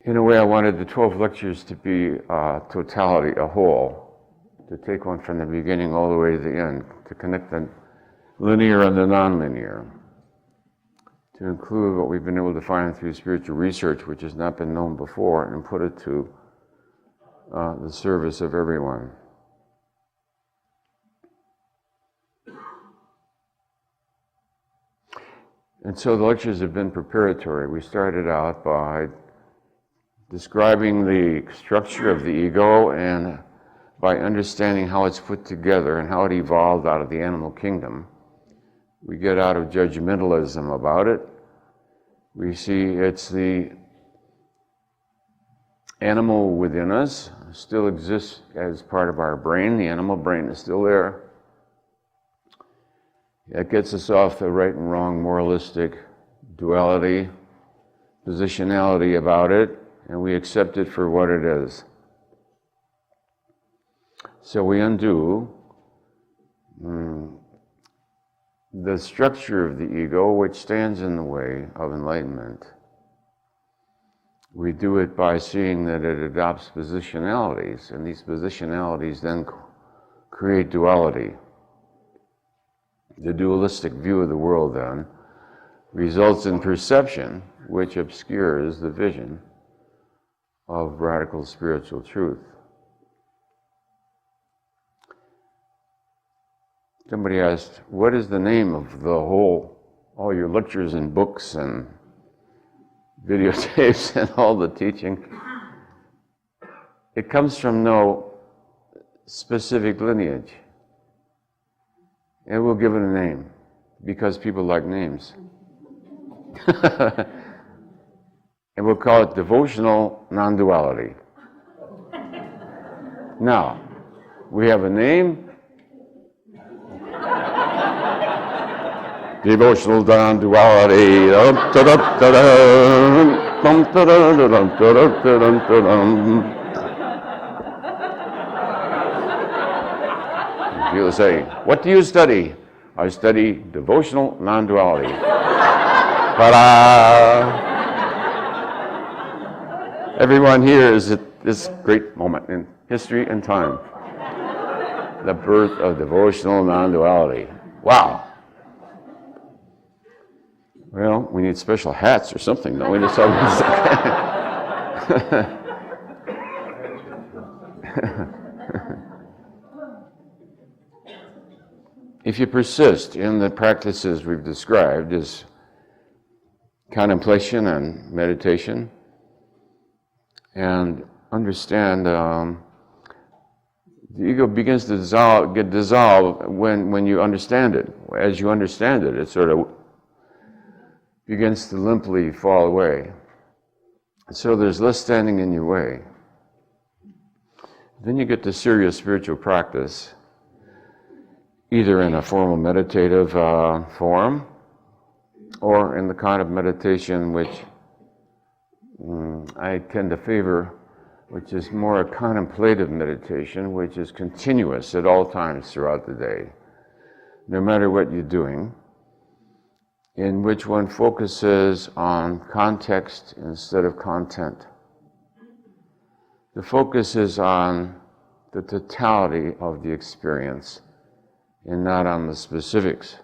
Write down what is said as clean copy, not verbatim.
In a way, I wanted the 12 lectures to be totality, a whole, to take one from the beginning all the way to the end, to connect the linear and the nonlinear, to include what we've been able to find through spiritual research, which has not been known before, and put it to the service of everyone. And so the lectures have been preparatory. We started out by describing the structure of the ego and by understanding how it's put together and how it evolved out of the animal kingdom. We get out of judgmentalism about it. We see it's the animal within us, still exists as part of our brain. The animal brain is still there. That gets us off the right and wrong moralistic duality, positionality about it, and we accept it for what it is. So we undo the structure of the ego, which stands in the way of enlightenment. We do it by seeing that it adopts positionalities, and these positionalities then create duality. The dualistic view of the world then results in perception, which obscures the vision of radical spiritual truth. Somebody asked, what is the name of all your lectures and books and videotapes and all the teaching? It comes from no specific lineage. And we'll give it a name, because people like names. And we'll call it devotional non-duality. Now, we have a name. Devotional non-duality. You'll say, what do you study? I study devotional non-duality. Ta-da! Everyone here is at this great moment in history and time. The birth of devotional non-duality. Wow. Well, we need special hats or something, don't we? If you persist in the practices we've described as contemplation and meditation, and understand the ego begins to get dissolved when you understand it. As you understand it, it sort of begins to limply fall away. So there's less standing in your way. Then you get to serious spiritual practice, either in a formal meditative form or in the kind of meditation which I tend to favor, which is more a contemplative meditation, which is continuous at all times throughout the day, no matter what you're doing, in which one focuses on context instead of content. The focus is on the totality of the experience and not on the specifics.